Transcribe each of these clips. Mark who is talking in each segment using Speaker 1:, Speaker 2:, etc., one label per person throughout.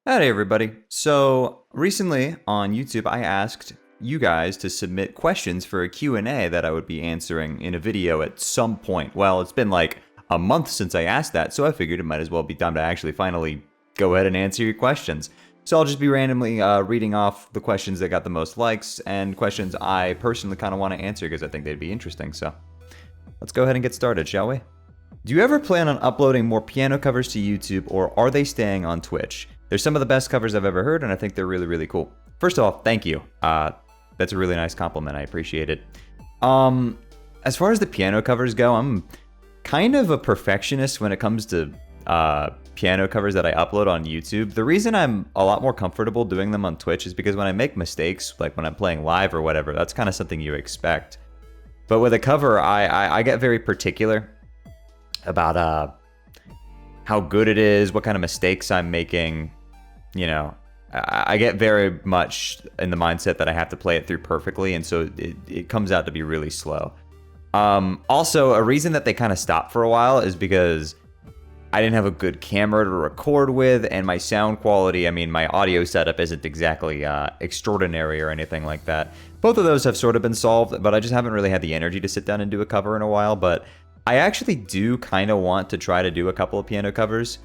Speaker 1: Hey everybody. So recently on YouTube I asked you guys to submit questions for a Q&A that I would be answering in a video at some point. Well, it's been like a month since I asked that, so I figured it might as well be time to actually finally go ahead and answer your questions. So I'll just be randomly reading off the questions that got the most likes and questions I personally kind of want to answer because I think they'd be interesting. So let's go ahead and get started, shall we? Do you ever plan on uploading more piano covers to YouTube, or are they staying on Twitch? They're some of the best covers I've ever heard, and I think they're really, really cool. First of all, thank you. That's a really nice compliment. I appreciate it. As far as the piano covers go, I'm kind of a perfectionist when it comes to piano covers that I upload on YouTube. The reason I'm a lot more comfortable doing them on Twitch is because when I make mistakes, like when I'm playing live or whatever, that's kind of something you expect. But with a cover, I get very particular about how good it is, what kind of mistakes I'm making. You know, I get very much in the mindset that I have to play it through perfectly, and so it comes out to be really slow. Also, a reason that they kind of stopped for a while is because I didn't have a good camera to record with, and my sound quality, I mean, my audio setup isn't exactly extraordinary or anything like that. Both of those have sort of been solved, but I just haven't really had the energy to sit down and do a cover in a while. But I actually do kind of want to try to do a couple of piano covers.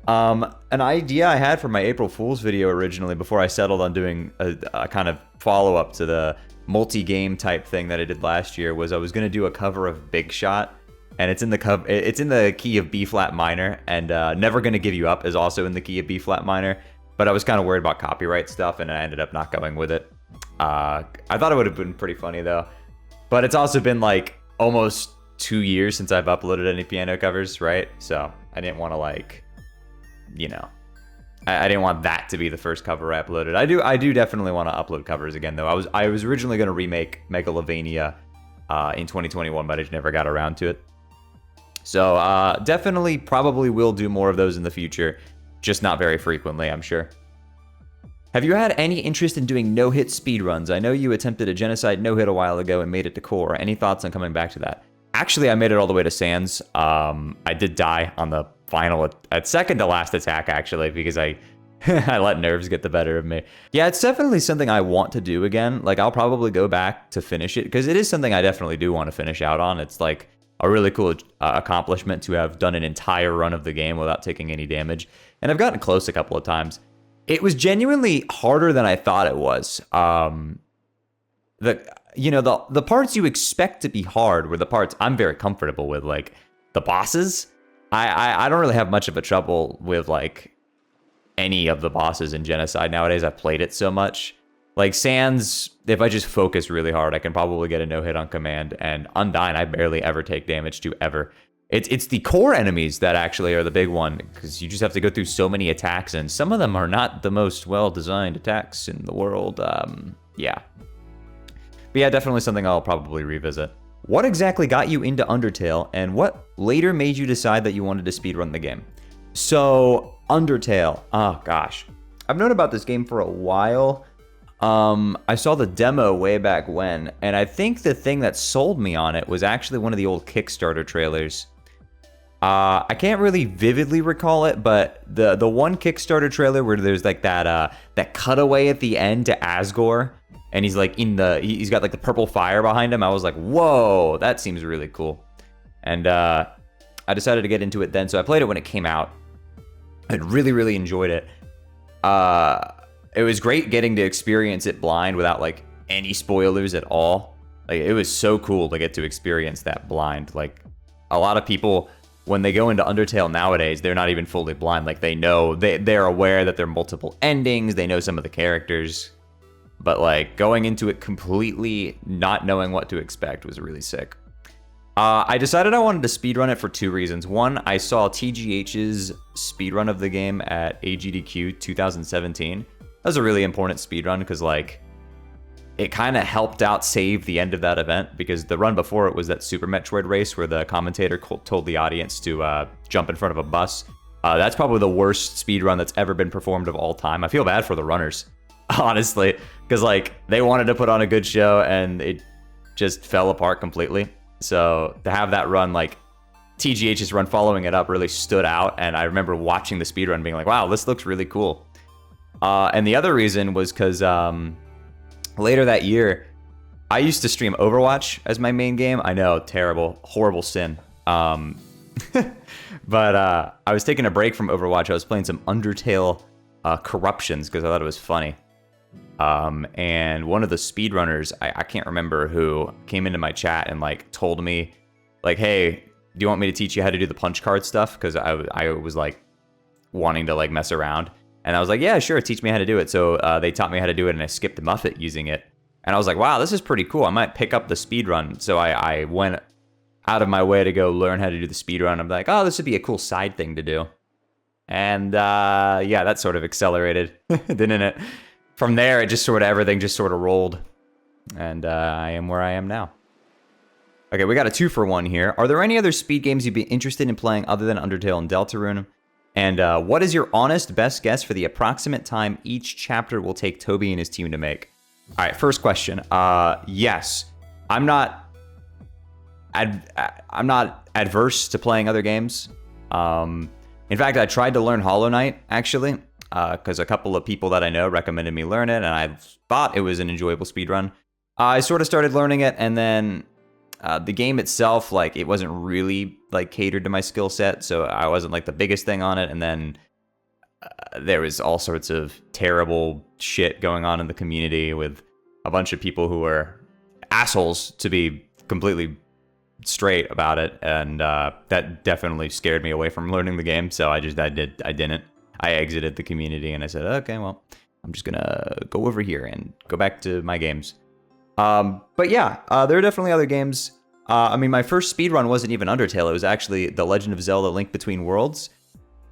Speaker 1: An idea I had for my April Fool's video originally, before I settled on doing a kind of follow-up to the multi-game type thing that I did last year, was I was going to do a cover of Big Shot, and it's in the key of B flat minor, and Never Gonna Give You Up is also in the key of B flat minor, but I was kind of worried about copyright stuff, and I ended up not going with it. I thought it would have been pretty funny though, but it's also been like almost 2 years since I've uploaded any piano covers, right? So I didn't want to I didn't want that to be the first cover I uploaded. I do definitely want to upload covers again though. I was originally going to remake Megalovania in 2021, but I just never got around to it. So definitely probably will do more of those in the future, just not very frequently, I'm sure. Have you had any interest in doing no-hit speedruns? I know you attempted a genocide no-hit a while ago and made it to core. Any thoughts on coming back to that? Actually, I made it all the way to Sans. I did die on the final, at second to last attack, actually, because I let nerves get the better of me. Yeah, it's definitely something I want to do again. Like, I'll probably go back to finish it, because it is something I definitely do want to finish out on. It's like a really cool accomplishment to have done an entire run of the game without taking any damage. And I've gotten close a couple of times. It was genuinely harder than I thought it was. The parts you expect to be hard were the parts I'm very comfortable with, like the bosses. I don't really have much of a trouble with like any of the bosses in Genocide nowadays. I've played it so much. Like Sans, if I just focus really hard, I can probably get a no-hit on command. And Undyne, I barely ever take damage to ever. It's the core enemies that actually are the big one, because you just have to go through so many attacks, and some of them are not the most well-designed attacks in the world. Yeah. But yeah, definitely something I'll probably revisit. What exactly got you into Undertale, and what later made you decide that you wanted to speedrun the game? So, Undertale. Oh, gosh. I've known about this game for a while. I saw the demo way back when, and I think the thing that sold me on it was actually one of the old Kickstarter trailers. I can't really vividly recall it, but the one Kickstarter trailer where there's like that cutaway at the end to Asgore, and he's like he's got like the purple fire behind him. I was like, whoa, that seems really cool. And I decided to get into it then, so I played it when it came out. I really, really enjoyed it. It was great getting to experience it blind without like any spoilers at all. Like, it was so cool to get to experience that blind. Like, a lot of people, when they go into Undertale nowadays, they're not even fully blind. Like, they know, they're aware that there are multiple endings. They know some of the characters. But like, going into it completely not knowing what to expect was really sick. I decided I wanted to speedrun it for two reasons. One, I saw TGH's speedrun of the game at AGDQ 2017. That was a really important speedrun because like, it kind of helped out save the end of that event, because the run before it was that Super Metroid race where the commentator told the audience to jump in front of a bus. That's probably the worst speedrun that's ever been performed of all time. I feel bad for the runners, honestly, because like, they wanted to put on a good show and it just fell apart completely. So to have that run, like TGH's run following it up, really stood out, and I remember watching the speedrun being like, wow, this looks really cool. And the other reason was because later that year, I used to stream Overwatch as my main game. I know, terrible, horrible sin. But I was taking a break from Overwatch. I was playing some Undertale Corruptions because I thought it was funny. And one of the speedrunners, I can't remember who, came into my chat and like told me, like, hey, do you want me to teach you how to do the punch card stuff? Because I was like wanting to like mess around. And I was like, yeah, sure, teach me how to do it. So they taught me how to do it, and I skipped Muffet using it. And I was like, wow, this is pretty cool. I might pick up the speedrun. So I went out of my way to go learn how to do the speedrun. I'm like, oh, this would be a cool side thing to do. And yeah, that sort of accelerated, didn't it? From there, it just sort of, everything just sort of rolled. And I am where I am now. Okay, we got a 2-for-1 here. Are there any other speed games you'd be interested in playing other than Undertale and Deltarune? And what is your honest best guess for the approximate time each chapter will take Toby and his team to make? All right, first question. Yes, I'm not adverse to playing other games. In fact, I tried to learn Hollow Knight, actually, because a couple of people that I know recommended me learn it, and I thought it was an enjoyable speedrun. I sort of started learning it, and then the game itself, like, it wasn't really like catered to my skill set, so I wasn't like the biggest thing on it. And then there was all sorts of terrible shit going on in the community with a bunch of people who were assholes, to be completely straight about it, and that definitely scared me away from learning the game. So I didn't. I exited the community, and I said, okay, well, I'm just gonna go over here and go back to my games. But yeah, there are definitely other games. I mean, my first speedrun wasn't even Undertale. It was actually The Legend of Zelda: Link Between Worlds.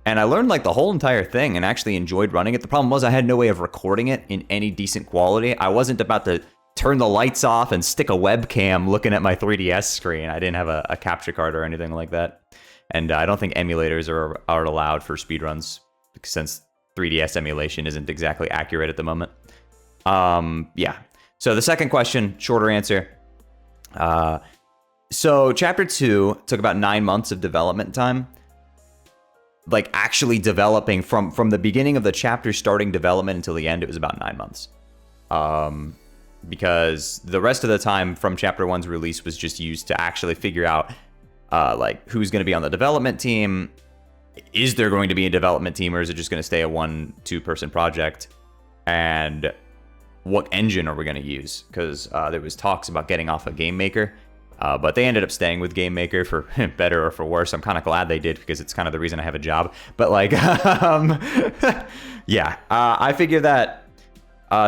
Speaker 1: And I learned like the whole entire thing and actually enjoyed running it. The problem was I had no way of recording it in any decent quality. I wasn't about to turn the lights off and stick a webcam looking at my 3DS screen. I didn't have a capture card or anything like that. And I don't think emulators are allowed for speedruns, since 3DS emulation isn't exactly accurate at the moment. Yeah. So the second question, shorter answer. So chapter 2 took about 9 months of development time. Like actually developing from the beginning of the chapter starting development until the end, it was about 9 months. Because the rest of the time from chapter 1's release was just used to actually figure out like who's going to be on the development team. Is there going to be a development team, or is it just going to stay a 1-2 person project? And what engine are we going to use? Because there was talks about getting off of Game Maker. But they ended up staying with Game Maker for better or for worse. I'm kind of glad they did, because it's kind of the reason I have a job. But like, yeah, I figure that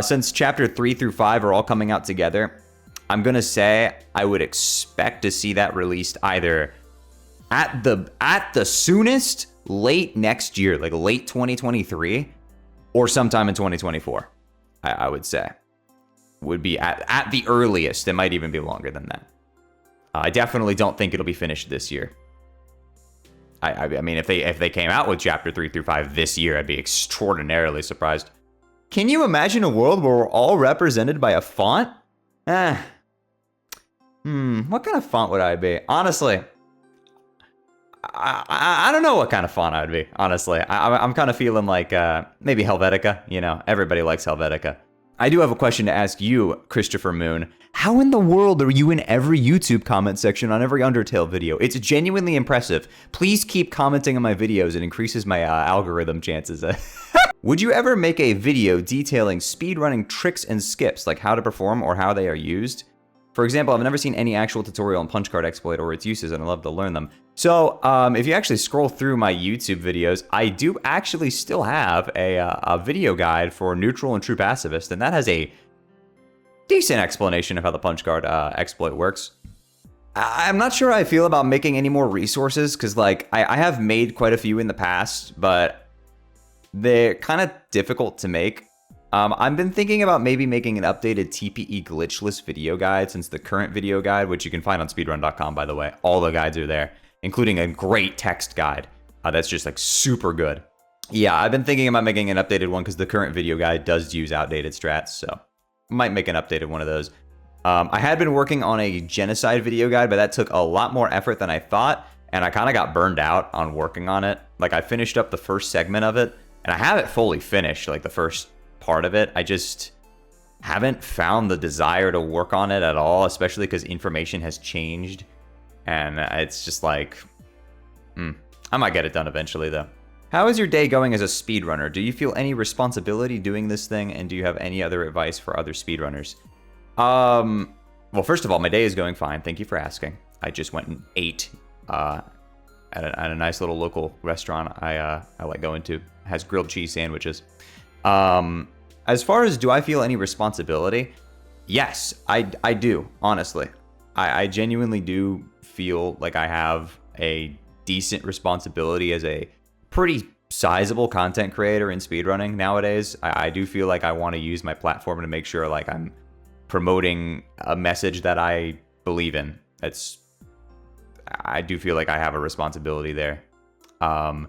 Speaker 1: since chapter 3 through 5 are all coming out together, I'm going to say I would expect to see that released either at the soonest late next year, like late 2023, or sometime in 2024, I would say. Would be at the earliest. It might even be longer than that. I definitely don't think it'll be finished this year. I mean, if they came out with chapter 3 through 5 this year, I'd be extraordinarily surprised. Can you imagine a world where we're all represented by a font? What kind of font would I be? Honestly, I don't know what kind of font I would be, honestly. I'm kind of feeling like maybe Helvetica. You know, everybody likes Helvetica. I do have a question to ask you, Christopher Moon. How in the world are you in every YouTube comment section on every Undertale video? It's genuinely impressive. Please keep commenting on my videos. It increases my algorithm chances. Would you ever make a video detailing speedrunning tricks and skips, like how to perform or how they are used? For example, I've never seen any actual tutorial on punch card exploit or its uses, and I'd love to learn them. So if you actually scroll through my YouTube videos, I do actually still have a video guide for neutral and true pacifist, and that has a decent explanation of how the punch card exploit works. I'm not sure how I feel about making any more resources, because like I have made quite a few in the past, but they're kind of difficult to make. I've been thinking about maybe making an updated TPE glitchless video guide, since the current video guide, which you can find on speedrun.com, by the way, all the guides are there, including a great text guide that's just like super good. Yeah, I've been thinking about making an updated one because the current video guide does use outdated strats, so might make an updated one of those. I had been working on a genocide video guide, but that took a lot more effort than I thought, and I kind of got burned out on working on it. Like, I finished up the first segment of it, And I have it fully finished, like the first part of it. I just haven't found the desire to work on it at all, especially because information has changed. And it's just like, I might get it done eventually, though. How is your day going as a speedrunner? Do you feel any responsibility doing this thing? And do you have any other advice for other speedrunners? Well, first of all, my day is going fine. Thank you for asking. I just went and ate at a nice little local restaurant I like going to. It has grilled cheese sandwiches. As far as do I feel any responsibility? Yes, I do, honestly. I genuinely do feel like I have a decent responsibility as a pretty sizable content creator in speedrunning nowadays. I do feel like I want to use my platform to make sure like I'm promoting a message that I believe in. I do feel like I have a responsibility there. And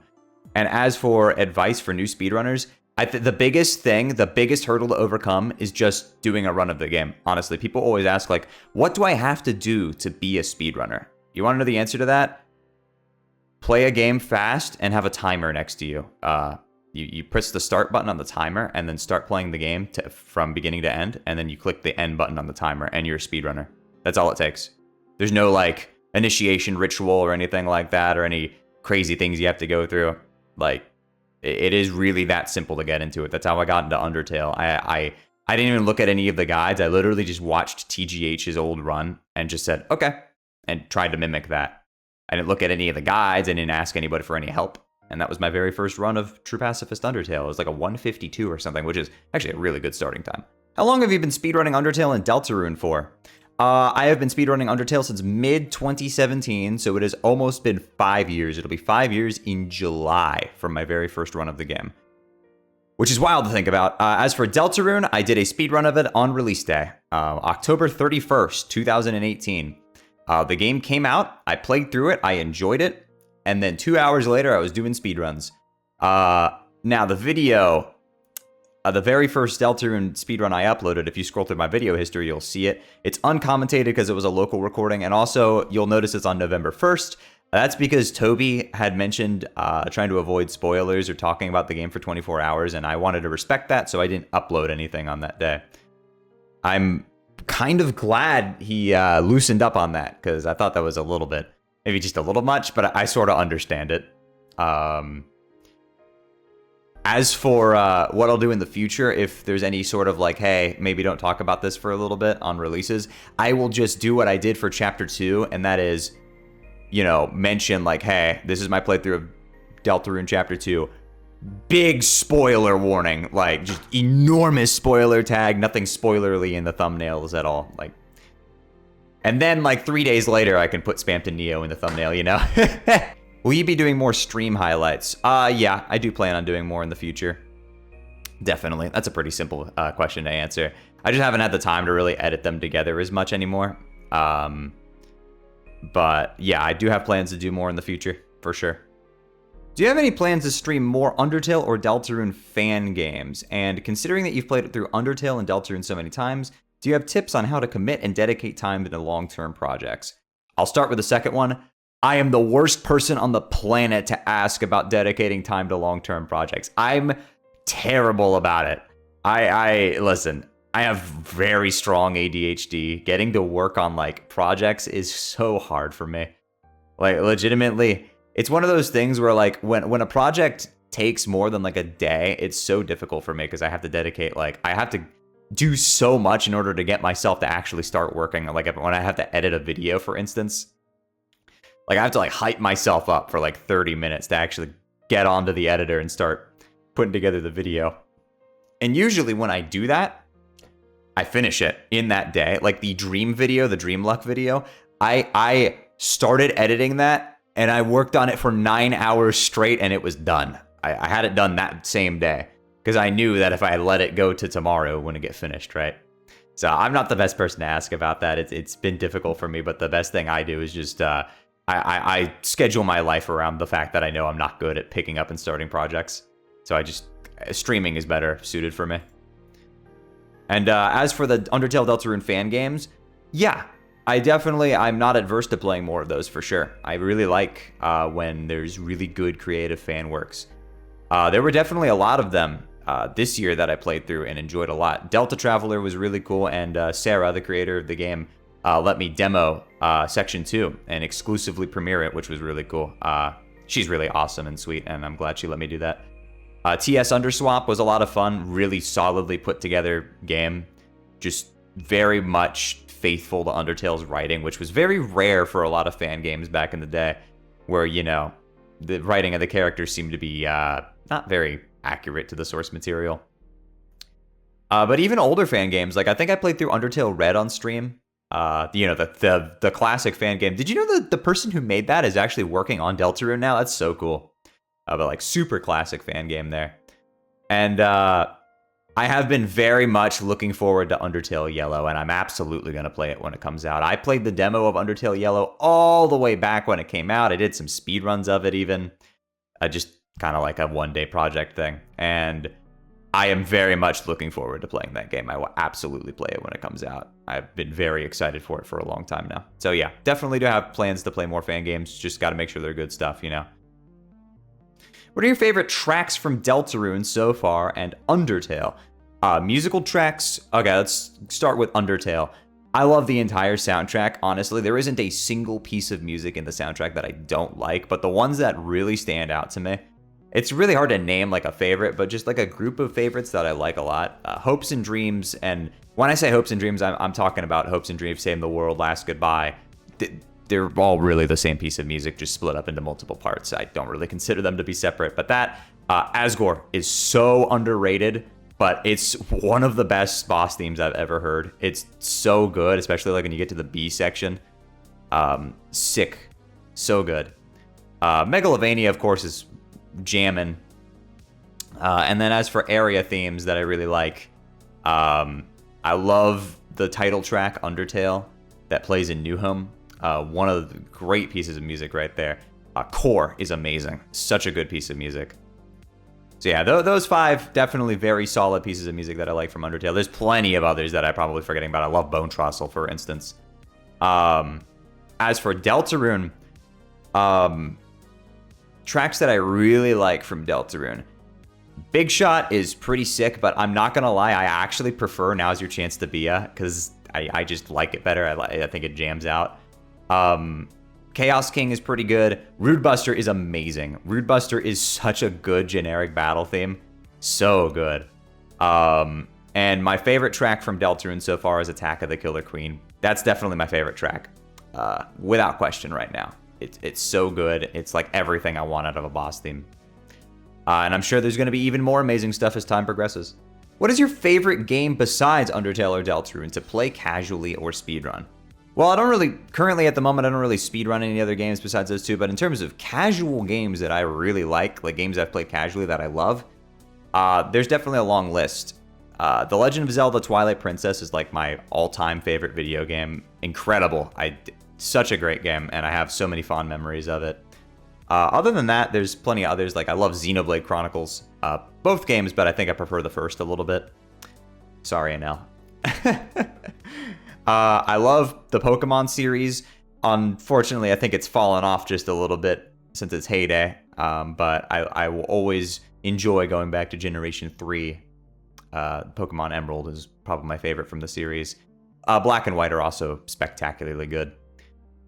Speaker 1: as for advice for new speedrunners, the biggest hurdle to overcome is just doing a run of the game. Honestly, people always ask like, what do I have to do to be a speedrunner? You want to know the answer to that? Play a game fast and have a timer next to you. You press the start button on the timer and then start playing the game from beginning to end. And then you click the end button on the timer and you're a speedrunner. That's all it takes. There's no like initiation ritual or anything like that or any crazy things you have to go through. Like it is really that simple to get into it. That's how I got into Undertale. I didn't even look at any of the guides. I literally just watched TGH's old run and just said, okay, and tried to mimic that. I didn't look at any of the guides. I didn't ask anybody for any help. And that was my very first run of True Pacifist Undertale. It was like a 152 or something, which is actually a really good starting time. How long have you been speedrunning Undertale and Deltarune for? I have been speedrunning Undertale since mid-2017, so it has almost been 5 years. It'll be 5 years in July from my very first run of the game, which is wild to think about. As for Deltarune, I did a speedrun of it on release day, October 31st, 2018. The game came out, I played through it, I enjoyed it, and then 2 hours later, I was doing speedruns. Now, the video, the very first Deltarune speedrun I uploaded, if you scroll through my video history, you'll see it. It's uncommentated because it was a local recording, and also, you'll notice it's on November 1st. That's because Toby had mentioned trying to avoid spoilers or talking about the game for 24 hours, and I wanted to respect that, so I didn't upload anything on that day. I'm kind of glad he loosened up on that, because I thought that was a little bit, maybe just a little much, but I sort of understand it. As for what I'll do in the future, if there's any sort of like, hey, maybe don't talk about this for a little bit on releases, I will just do what I did for Chapter 2, and that is, you know, mention like, hey, this is my playthrough of Deltarune Chapter 2. Big spoiler warning, like just enormous spoiler tag, nothing spoilerly in the thumbnails at all. Like, and then like 3 days later, I can put Spamton Neo in the thumbnail, you know? Will you be doing more stream highlights? Yeah, I do plan on doing more in the future. Definitely. That's a pretty simple question to answer. I just haven't had the time to really edit them together as much anymore. But yeah, I do have plans to do more in the future, for sure. Do you have any plans to stream more Undertale or Deltarune fan games? And considering that you've played it through Undertale and Deltarune so many times, do you have tips on how to commit and dedicate time to long-term projects? I'll start with the second one. I am the worst person on the planet to ask about dedicating time to long-term projects. I'm terrible about it. Listen, I have very strong ADHD. Getting to work on like projects is so hard for me. Like legitimately, it's one of those things where like when a project takes more than like a day, it's so difficult for me because I have to dedicate, like I have to do so much in order to get myself to actually start working. Like when I have to edit a video, for instance, like I have to like hype myself up for like 30 minutes to actually get onto the editor and start putting together the video. And usually when I do that, I finish it in that day. Like the dream video, the dream luck video, I started editing that and I worked on it for 9 hours straight and it was done. I had it done that same day because I knew that if I let it go to tomorrow, it wouldn't get finished, right? So I'm not the best person to ask about that. It's been difficult for me, but the best thing I do is just I schedule my life around the fact that I know I'm not good at picking up and starting projects. So streaming is better suited for me. And as for the Undertale Deltarune fan games, yeah, I'm not adverse to playing more of those for sure. I really like when there's really good creative fan works. There were definitely a lot of them this year that I played through and enjoyed a lot. Delta Traveler was really cool, and Sarah, the creator of the game, let me demo Section 2 and exclusively premiere it, which was really cool. She's really awesome and sweet, and I'm glad she let me do that. TS Underswap was a lot of fun, really solidly put together game. Just very much faithful to Undertale's writing, which was very rare for a lot of fan games back in the day, where, you know, the writing of the characters seemed to be not very accurate to the source material. But even older fan games, like I think I played through Undertale Red on stream. You know, the classic fan game. Did you know that the person who made that is actually working on Deltarune now? That's so cool. But like super classic fan game there. And I have been very much looking forward to Undertale Yellow, and I'm absolutely going to play it when it comes out. I played the demo of Undertale Yellow all the way back when it came out. I did some speedruns of it even. Just kind of like a one-day project thing. And I am very much looking forward to playing that game. I will absolutely play it when it comes out. I've been very excited for it for a long time now. So yeah, definitely do have plans to play more fan games. Just got to make sure they're good stuff, you know. What are your favorite tracks from Deltarune so far and Undertale? Musical tracks. Okay, let's start with Undertale. I love the entire soundtrack. Honestly, there isn't a single piece of music in the soundtrack that I don't like, but the ones that really stand out to me, it's really hard to name like a favorite, but just like a group of favorites that I like a lot. Hopes and Dreams, and when I say Hopes and Dreams, I'm talking about Hopes and Dreams, Save the World, Last Goodbye. They're all really the same piece of music, just split up into multiple parts. I don't really consider them to be separate, but that, Asgore is so underrated, but it's one of the best boss themes I've ever heard. It's so good, especially like when you get to the B section. Sick. So good. Megalovania, of course, is jammin'. And then as for area themes that I really like, I love the title track, Undertale, that plays in New Home. One of the great pieces of music right there. Core is amazing. Such a good piece of music. So yeah, those 5 definitely very solid pieces of music that I like from Undertale. There's plenty of others that I'm probably forgetting about. I love Bone Trossel, for instance. As for Deltarune, tracks that I really like from Deltarune. Big Shot is pretty sick, but I'm not gonna lie, I actually prefer Now's Your Chance to Be Ya, because I just like it better. I think it jams out. Chaos King is pretty good. Rude Buster is amazing. Rude Buster is such a good generic battle theme. So good. And my favorite track from Deltarune so far is Attack of the Killer Queen. That's definitely my favorite track. Without question right now. It's so good. It's like everything I want out of a boss theme. And I'm sure there's going to be even more amazing stuff as time progresses. What is your favorite game besides Undertale or Deltarune to play casually or speedrun? Well, currently at the moment, I don't really speedrun any other games besides those two, but in terms of casual games that I really like games I've played casually that I love, there's definitely a long list. The Legend of Zelda Twilight Princess is like my all-time favorite video game. Incredible. Such a great game, and I have so many fond memories of it. Other than that, there's plenty of others. Like I love Xenoblade Chronicles. Both games, but I think I prefer the first a little bit. Sorry, Anel. I love the Pokemon series. Unfortunately, I think it's fallen off just a little bit since its heyday. But I will always enjoy going back to Generation 3. Pokemon Emerald is probably my favorite from the series. Black and White are also spectacularly good.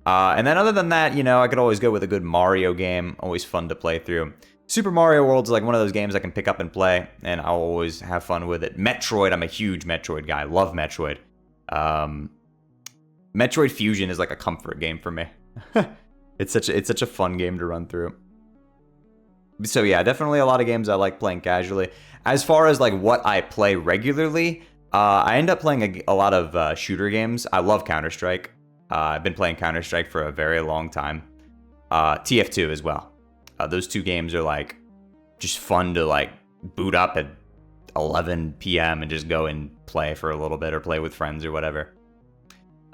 Speaker 1: And then other than that, you know, I could always go with a good Mario game. Always fun to play through. Super Mario World's like one of those games I can pick up and play, and I'll always have fun with it. Metroid, I'm a huge Metroid guy. Love Metroid. Metroid Fusion is like a comfort game for me. It's such a fun game to run through. So yeah, definitely a lot of games I like playing casually. As far as like what I play regularly, I end up playing a lot of shooter games. I love Counter-Strike. I've been playing Counter-Strike for a very long time. TF2 as well. Those two games are like just fun to like boot up at 11 p.m. and just go and play for a little bit or play with friends or whatever.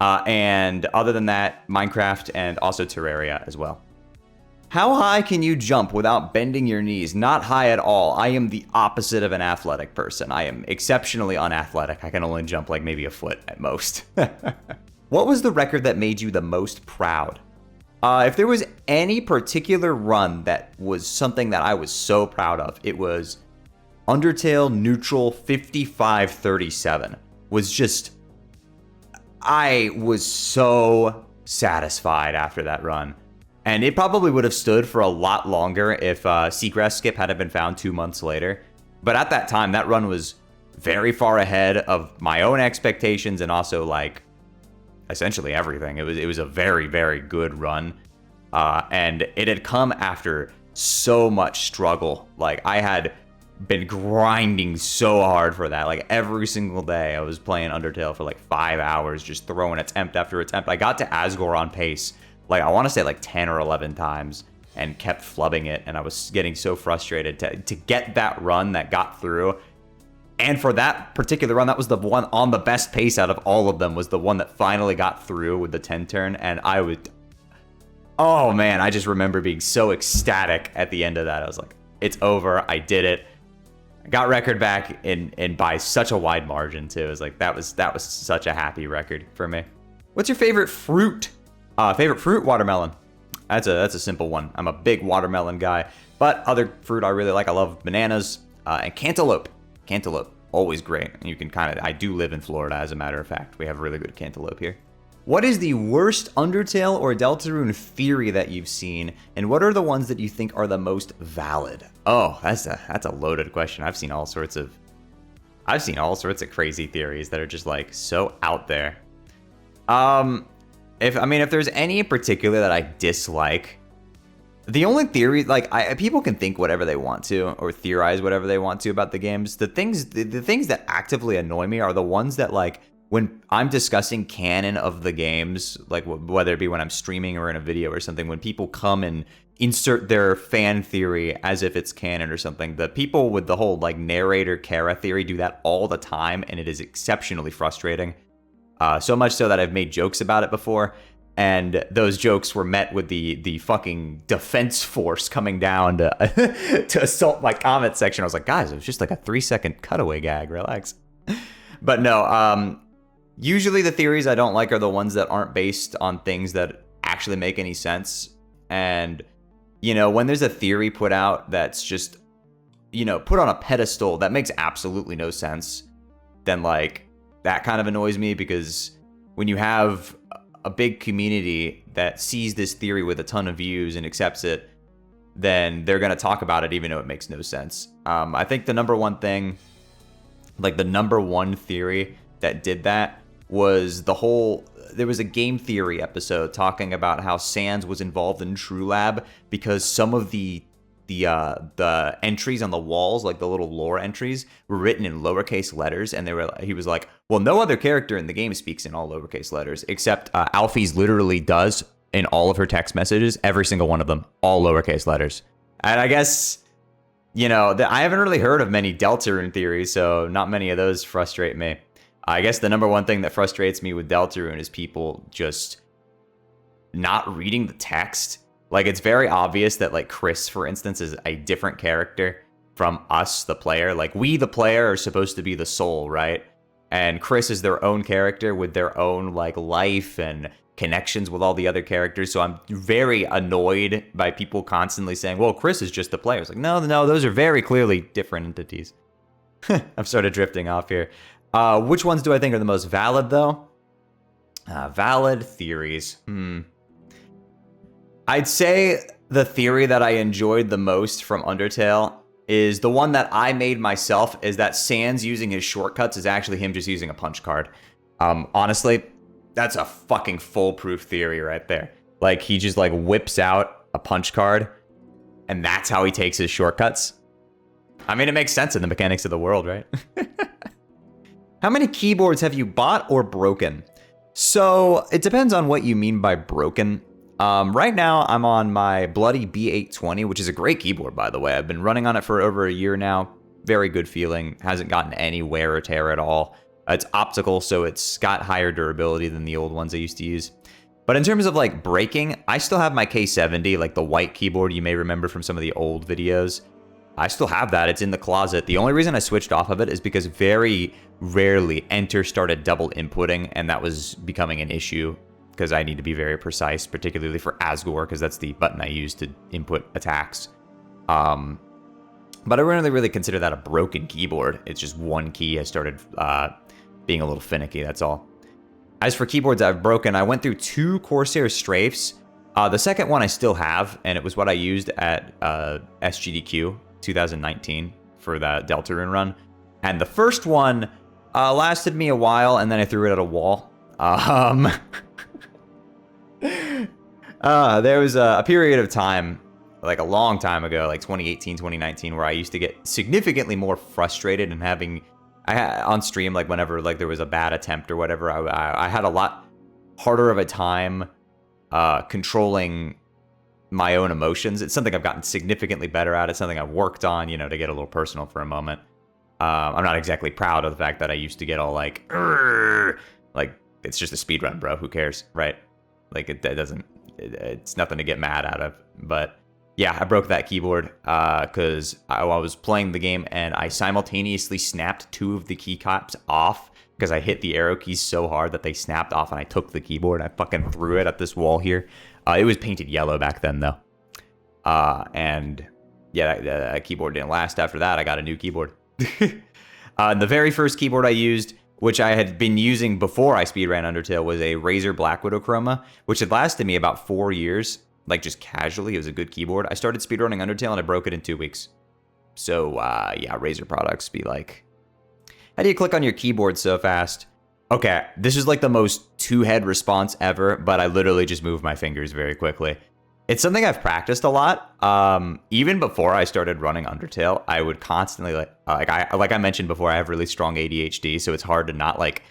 Speaker 1: And other than that, Minecraft and also Terraria as well. How high can you jump without bending your knees? Not high at all. I am the opposite of an athletic person. I am exceptionally unathletic. I can only jump like maybe a foot at most. What was the record that made you the most proud? If there was any particular run that was something that I was so proud of, it was Undertale Neutral 5537. Was just, I was so satisfied after that run. And it probably would have stood for a lot longer if Seagrass Skip hadn't been found 2 months later. But at that time, that run was very far ahead of my own expectations and also like essentially everything. It was a very, very good run. And it had come after so much struggle. Like I had been grinding so hard for that. Like every single day I was playing Undertale for like 5 hours, just throwing attempt after attempt. I got to Asgore on pace, like I want to say like 10 or 11 times and kept flubbing it. And I was getting so frustrated to get that run that got through. And for that particular run, that was the one on the best pace out of all of them, was the one that finally got through with the 10 turn. And I would, oh man, I just remember being so ecstatic at the end of that. I was like, it's over. I did it. I got record back and by such a wide margin too. It was like, that was such a happy record for me. What's your favorite fruit? Favorite fruit, watermelon. That's a simple one. I'm a big watermelon guy, but other fruit I really like, I love bananas and cantaloupe. Cantaloupe, always great. You can I do live in Florida, as a matter of fact. We have really good cantaloupe here. What is the worst Undertale or Deltarune theory that you've seen, and what are the ones that you think are the most valid? Oh, that's a loaded question. I've seen all sorts of crazy theories that are just like so out there. If there's any in particular that I dislike, the only theory, like, people can think whatever they want to or theorize whatever they want to about the games. The things that actively annoy me are the ones that, like, when I'm discussing canon of the games, like whether it be when I'm streaming or in a video or something, when people come and insert their fan theory as if it's canon or something, the people with the whole, like, narrator Kara theory do that all the time, and it is exceptionally frustrating. So much so that I've made jokes about it before. And those jokes were met with the fucking defense force coming down to assault my comment section. I was like, guys, it was just like a 3-second cutaway gag. Relax. But no, usually the theories I don't like are the ones that aren't based on things that actually make any sense. And, when there's a theory put out that's just, put on a pedestal that makes absolutely no sense, then, like, that kind of annoys me, because when you have a big community that sees this theory with a ton of views and accepts it, then they're going to talk about it even though it makes no sense. I think the number one thing, like the number one theory that did that, was there was a game theory episode talking about how Sans was involved in True Lab because some of the entries on the walls, like the little lore entries, were written in lowercase letters, and he was like, well, no other character in the game speaks in all lowercase letters, except Alphys literally does in all of her text messages, every single one of them, all lowercase letters. And I guess, I haven't really heard of many Deltarune theories, so not many of those frustrate me. I guess the number one thing that frustrates me with Deltarune is people just not reading the text. Like, it's very obvious that, like, Chris, for instance, is a different character from us, the player. Like, we, the player, are supposed to be the soul, right? And Chris is their own character with their own, like, life and connections with all the other characters. So I'm very annoyed by people constantly saying, well, Chris is just the player. It's like, no, those are very clearly different entities. I've started drifting off here. Which ones do I think are the most valid, though? Valid theories. I'd say the theory that I enjoyed the most from Undertale is the one that I made myself, is that Sans using his shortcuts is actually him just using a punch card. Honestly, that's a fucking foolproof theory right there. Like, he just, like, whips out a punch card, and that's how he takes his shortcuts. I mean, it makes sense in the mechanics of the world, right? How many keyboards have you bought or broken? So, it depends on what you mean by broken. Right now, I'm on my bloody B820, which is a great keyboard, by the way. I've been running on it for over a year now. Very good feeling. Hasn't gotten any wear or tear at all. It's optical, so it's got higher durability than the old ones I used to use. But in terms of, like, breaking, I still have my K70, like the white keyboard you may remember from some of the old videos. I still have that. It's in the closet. The only reason I switched off of it is because very rarely Enter started double inputting, and that was becoming an issue because I need to be very precise, particularly for Asgore, because that's the button I use to input attacks. But I wouldn't really consider that a broken keyboard. It's just one key. I started being a little finicky, that's all. As for keyboards I've broken, I went through 2 Corsair Strafes. The second one I still have, and it was what I used at SGDQ 2019 for that Deltarune run. And the first one lasted me a while, and then I threw it at a wall. There was a period of time, like a long time ago, like 2018, 2019, where I used to get significantly more frustrated and having, on stream, like whenever like there was a bad attempt or whatever, I had a lot harder of a time controlling my own emotions. It's something I've gotten significantly better at. It's something I've worked on, to get a little personal for a moment. I'm not exactly proud of the fact that I used to get all like it's just a speedrun, bro. Who cares, right? Like it's nothing to get mad out of. But yeah, I broke that keyboard because I was playing the game and I simultaneously snapped 2 of the keycaps off because I hit the arrow keys so hard that they snapped off, and I took the keyboard and I fucking threw it at this wall here. It was painted yellow back then though. And yeah, that keyboard didn't last after that. I got a new keyboard. The very first keyboard I used, which I had been using before I speedran Undertale, was a Razer Black Widow Chroma, which had lasted me about 4 years, like just casually. It was a good keyboard. I started speedrunning Undertale and I broke it in 2 weeks. So yeah, Razer products be like, how do you click on your keyboard so fast? Okay, this is like the most two-head response ever, but I literally just move my fingers very quickly. It's something I've practiced a lot. Even before I started running Undertale, I would constantly like I mentioned before, I have really strong ADHD, so it's hard to not like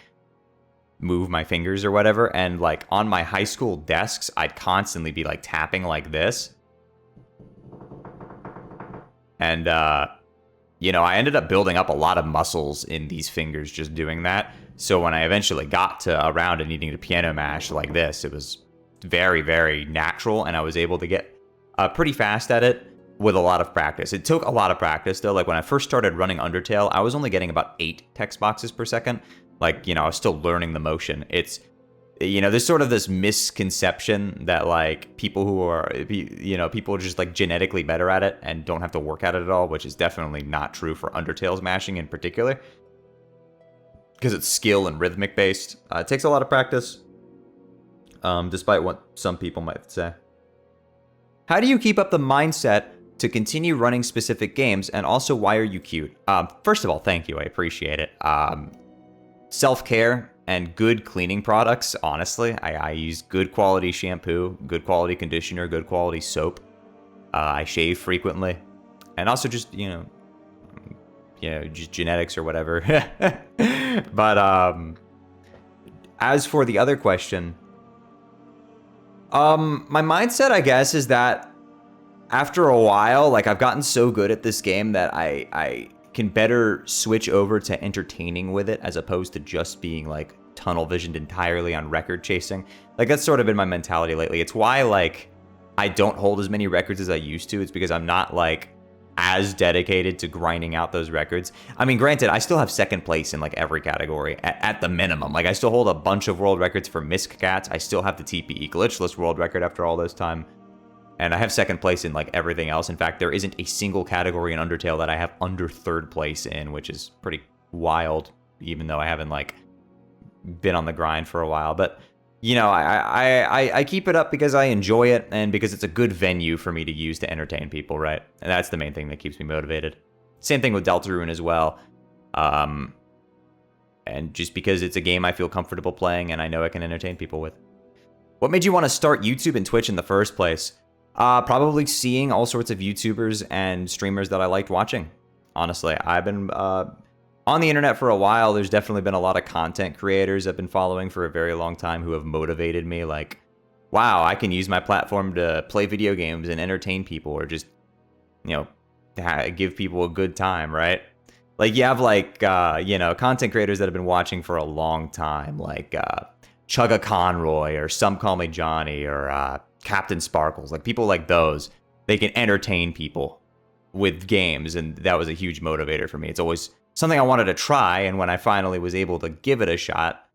Speaker 1: move my fingers or whatever. And like on my high school desks, I'd constantly be like tapping like this. And I ended up building up a lot of muscles in these fingers just doing that. So when I eventually got to around and needing to piano mash like this, it was very, very natural, and I was able to get pretty fast at it with a lot of practice. It took a lot of practice, though. Like when I first started running Undertale, I was only getting about 8 text boxes per second. Like, I was still learning the motion. It's, there's sort of this misconception that like people who are, people are just like genetically better at it and don't have to work at it at all, which is definitely not true for Undertale's mashing in particular, because it's skill and rhythmic based. It takes a lot of practice. Despite what some people might say. How do you keep up the mindset to continue running specific games, and also why are you cute? First of all, thank you, I appreciate it. Self-care and good cleaning products, honestly. I use good quality shampoo, good quality conditioner, good quality soap. I shave frequently. And also just, just genetics or whatever. But as for the other question, my mindset, I guess, is that after a while, like I've gotten so good at this game that I can better switch over to entertaining with it as opposed to just being like tunnel visioned entirely on record chasing. Like that's sort of been my mentality lately. It's why like I don't hold as many records as I used to. It's because I'm not like as dedicated to grinding out those records. I mean, granted, I still have second place in like every category at the minimum. Like I still hold a bunch of world records for Misc Cats. I still have the TPE glitchless world record after all this time. And I have second place in like everything else. In fact, there isn't a single category in Undertale that I have under third place in, which is pretty wild, even though I haven't like been on the grind for a while. But I keep it up because I enjoy it and because it's a good venue for me to use to entertain people, right? And that's the main thing that keeps me motivated. Same thing with Deltarune as well. And just because it's a game I feel comfortable playing and I know I can entertain people with. What made you want to start YouTube and Twitch in the first place? Probably seeing all sorts of YouTubers and streamers that I liked watching. Honestly, I've been on the internet for a while. There's definitely been a lot of content creators I've been following for a very long time who have motivated me. Like, wow, I can use my platform to play video games and entertain people, or just, give people a good time, right? Like, you have like, content creators that have been watching for a long time, like Chugga Conroy or Some Call Me Johnny or Captain Sparkles. Like people like those, they can entertain people with games, and that was a huge motivator for me. It's always something I wanted to try, and when I finally was able to give it a shot,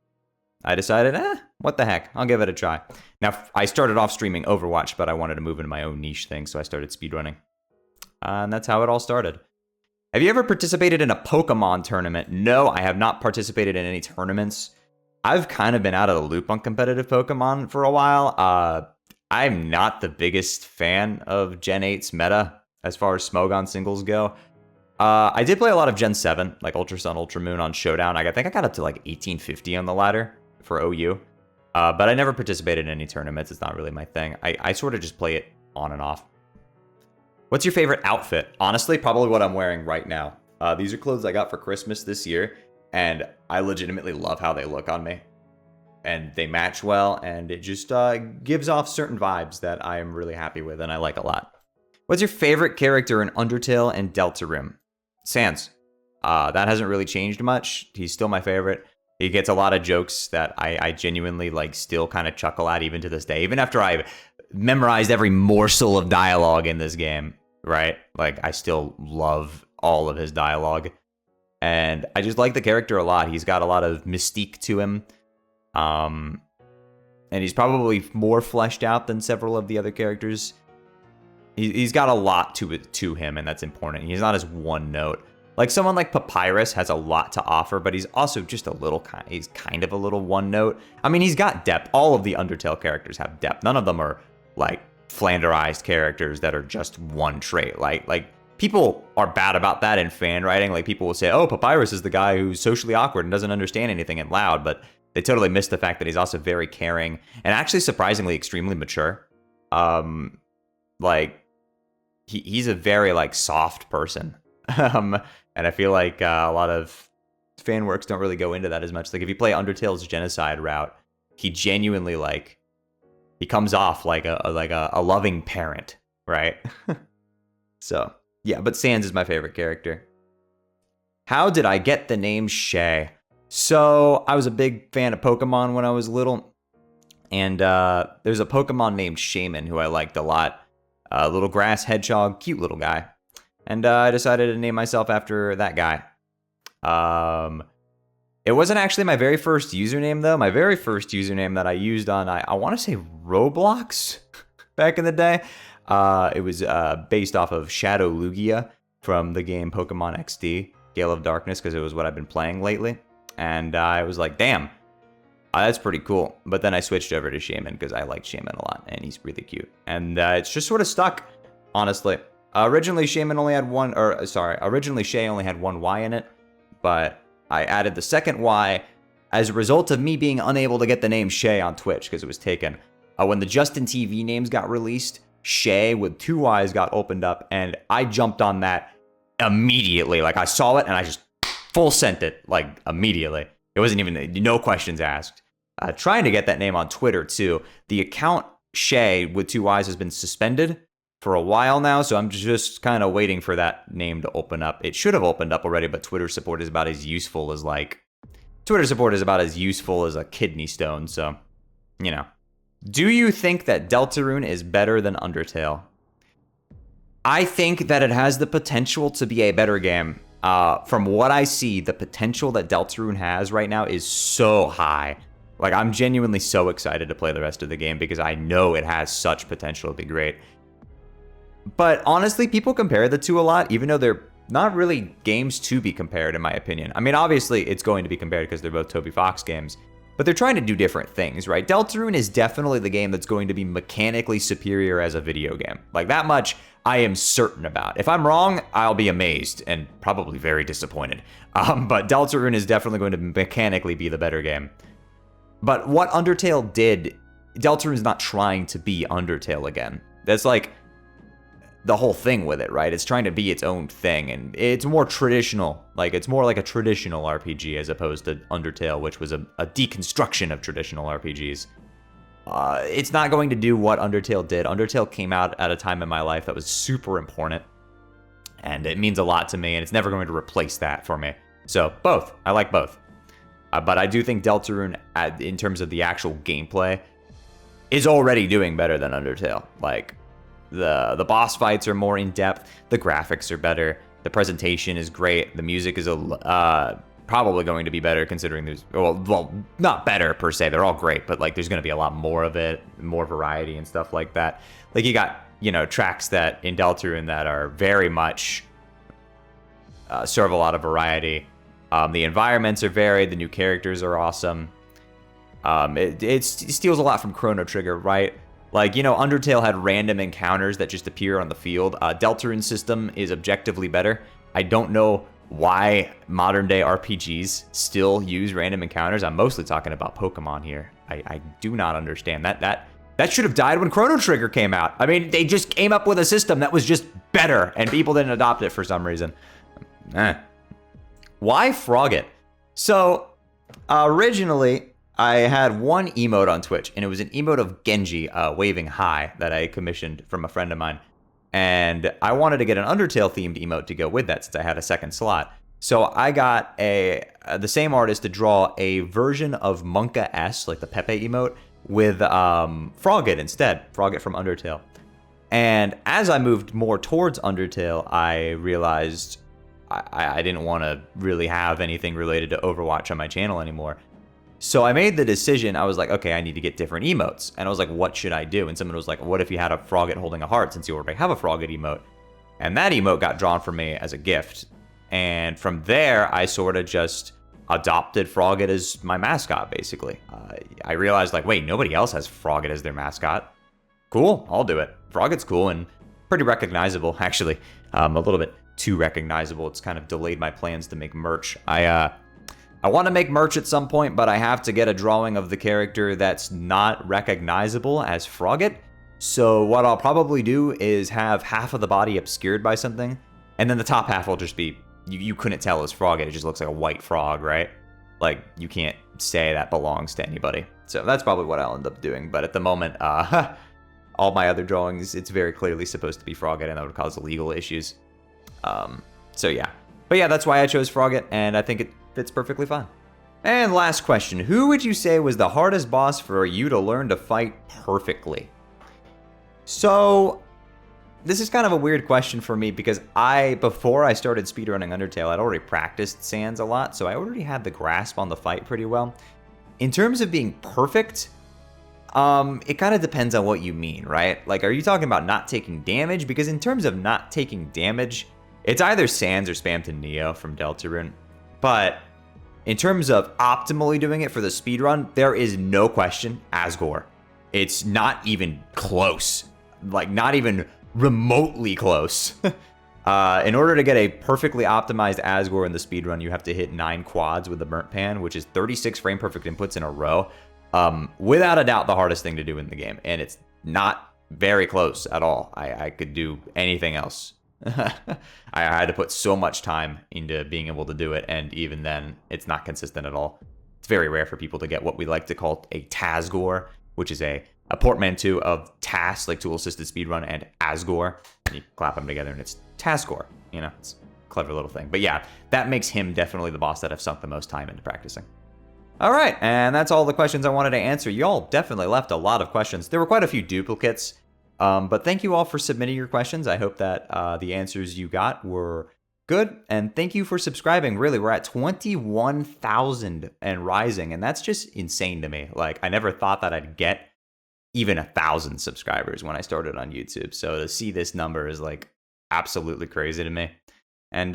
Speaker 1: I decided, what the heck? I'll give it a try. Now, I started off streaming Overwatch, but I wanted to move into my own niche thing, so I started speedrunning. And that's how it all started. Have you ever participated in a Pokemon tournament? No, I have not participated in any tournaments. I've kind of been out of the loop on competitive Pokemon for a while. I'm not the biggest fan of Gen 8's meta as far as Smogon singles go. I did play a lot of Gen 7, like Ultra Sun, Ultra Moon on Showdown. I think I got up to like 1850 on the ladder for OU. But I never participated in any tournaments. It's not really my thing. I sort of just play it on and off. What's your favorite outfit? Honestly, probably what I'm wearing right now. These are clothes I got for Christmas this year, and I legitimately love how they look on me. And they match well, and it just gives off certain vibes that I am really happy with, and I like a lot. What's your favorite character in Undertale and Deltarune? Sans. That hasn't really changed much. He's still my favorite. He gets a lot of jokes that I genuinely like still kind of chuckle at even to this day. Even after I've memorized every morsel of dialogue in this game, right? Like, I still love all of his dialogue. And I just like the character a lot. He's got a lot of mystique to him. And he's probably more fleshed out than several of the other characters. He's got a lot to him, and that's important. He's not as one note. Like, someone like Papyrus has a lot to offer, but he's also just he's kind of a little one note. I mean, he's got depth. All of the Undertale characters have depth. None of them are, like, flanderized characters that are just one trait. Like people are bad about that in fan writing. Like, people will say, oh, Papyrus is the guy who's socially awkward and doesn't understand anything and loud, but they totally miss the fact that he's also very caring and actually surprisingly extremely mature. Like, he's a very, like, soft person. And I feel like a lot of fan works don't really go into that as much. Like, if you play Undertale's genocide route, he genuinely, like, he comes off like a loving parent, right? So, yeah, but Sans is my favorite character. How did I get the name Shay? So, I was a big fan of Pokemon when I was little, and there's a Pokemon named Shaman who I liked a lot. Little grass hedgehog, cute little guy. And I decided to name myself after that guy. It wasn't actually my very first username, though. My very first username that I used on, I want to say Roblox back in the day. It was based off of Shadow Lugia from the game Pokemon XD, Gale of Darkness, because it was what I've been playing lately. And I was like, damn, that's pretty cool. But then I switched over to Shaman because I liked Shaman a lot, and he's really cute. And it's just sort of stuck, honestly. Originally, Shay only had one Y in it, but I added the second Y as a result of me being unable to get the name Shay on Twitch because it was taken. When the Justin TV names got released, Shay with 2 Ys got opened up, and I jumped on that immediately. Like, I saw it, and I just full sent it, like, immediately. It wasn't even, no questions asked. Trying to get that name on Twitter, too. The account Shay with 2 Ys has been suspended for a while now, so I'm just kind of waiting for that name to open up. It should have opened up already, but Twitter support is about as useful as, a kidney stone, so, you know. Do you think that Deltarune is better than Undertale? I think that it has the potential to be a better game. From what I see, the potential that Deltarune has right now is so high. Like, I'm genuinely so excited to play the rest of the game because I know it has such potential to be great. But honestly, people compare the two a lot, even though they're not really games to be compared, in my opinion. I mean, obviously, it's going to be compared because they're both Toby Fox games, but they're trying to do different things, right? Deltarune is definitely the game that's going to be mechanically superior as a video game. Like, that much I am certain about. If I'm wrong, I'll be amazed and probably very disappointed. But Deltarune is definitely going to mechanically be the better game. But what Undertale did, Deltarune is not trying to be Undertale again. That's like the whole thing with it, right? It's trying to be its own thing, and it's more traditional. Like, it's more like a traditional RPG as opposed to Undertale, which was a deconstruction of traditional RPGs. It's not going to do what Undertale did. Undertale came out at a time in my life that was super important, and it means a lot to me, and it's never going to replace that for me. So, both. I like both. But I do think Deltarune, in terms of the actual gameplay, is already doing better than Undertale. Like, the boss fights are more in-depth, the graphics are better, the presentation is great, the music is probably going to be better considering there's, well, not better per se. They're all great, but like there's going to be a lot more of it, more variety and stuff like that. Like you got, you know, tracks that in Deltarune that are very much serve a lot of variety. The environments are varied. The new characters are awesome. It steals a lot from Chrono Trigger, right? Like, you know, Undertale had random encounters that just appear on the field. Deltarune's system is objectively better. I don't know why modern day RPGs still use random encounters. I'm mostly talking about Pokemon here. I do not understand that should have died when Chrono Trigger came out. I mean, they just came up with a system that was just better and people didn't adopt it for some reason. Why Frogget? So originally I had one emote on Twitch, and it was an emote of Genji waving hi that I commissioned from a friend of mine. And I wanted to get an Undertale themed emote to go with that since I had a second slot. So I got the same artist to draw a version of Monka S, like the Pepe emote, with Frogget instead, Frogget from Undertale. And as I moved more towards Undertale, I realized I didn't want to really have anything related to Overwatch on my channel anymore. So I made the decision, I was like, okay, I need to get different emotes. And I was like, what should I do? And someone was like, what if you had a Frogget holding a heart since you already have a Frogget emote? And that emote got drawn for me as a gift. And from there, I sort of just adopted Frogget as my mascot, basically. I realized, like, wait, nobody else has Frogget as their mascot. Cool, I'll do it. Frogget's cool and pretty recognizable, actually. A little bit too recognizable. It's kind of delayed my plans to make merch. I want to make merch at some point, but I have to get a drawing of the character that's not recognizable as Frogget. So what I'll probably do is have half of the body obscured by something, and then the top half will just be, you couldn't tell it's Frogget. It just looks like a white frog, right? Like, you can't say that belongs to anybody. So that's probably what I'll end up doing. But at the moment, all my other drawings, it's very clearly supposed to be Frogget, and that would cause legal issues. So yeah. But yeah, that's why I chose Frogget, and I think it fits perfectly fine. And last question, who would you say was the hardest boss for you to learn to fight perfectly? So, this is kind of a weird question for me because before I started speedrunning Undertale, I'd already practiced Sans a lot, so I already had the grasp on the fight pretty well. In terms of being perfect, it kind of depends on what you mean, right? Like, are you talking about not taking damage? Because in terms of not taking damage, it's either Sans or Spam to Neo from Deltarune. But in terms of optimally doing it for the speedrun, there is no question Asgore. It's not even close. Like, not even remotely close. In order to get a perfectly optimized Asgore in the speedrun, you have to hit 9 quads with the Burnt Pan, which is 36 frame perfect inputs in a row. Without a doubt, the hardest thing to do in the game. And it's not very close at all. I could do anything else. I had to put so much time into being able to do it, and even then, it's not consistent at all. It's very rare for people to get what we like to call a Tasgore, which is a portmanteau of TAS, like tool-assisted speedrun, and Asgore. And you clap them together, and it's Tasgore. You know, it's a clever little thing. But yeah, that makes him definitely the boss that I've sunk the most time into practicing. All right, and that's all the questions I wanted to answer. Y'all definitely left a lot of questions. There were quite a few duplicates. But thank you all for submitting your questions. I hope that the answers you got were good. And thank you for subscribing. Really, we're at 21,000 and rising. And that's just insane to me. Like, I never thought that I'd get even 1,000 subscribers when I started on YouTube. So to see this number is like absolutely crazy to me. And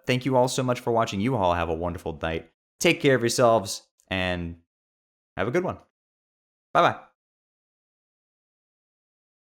Speaker 1: thank you all so much for watching. You all have a wonderful night. Take care of yourselves and have a good one. Bye-bye.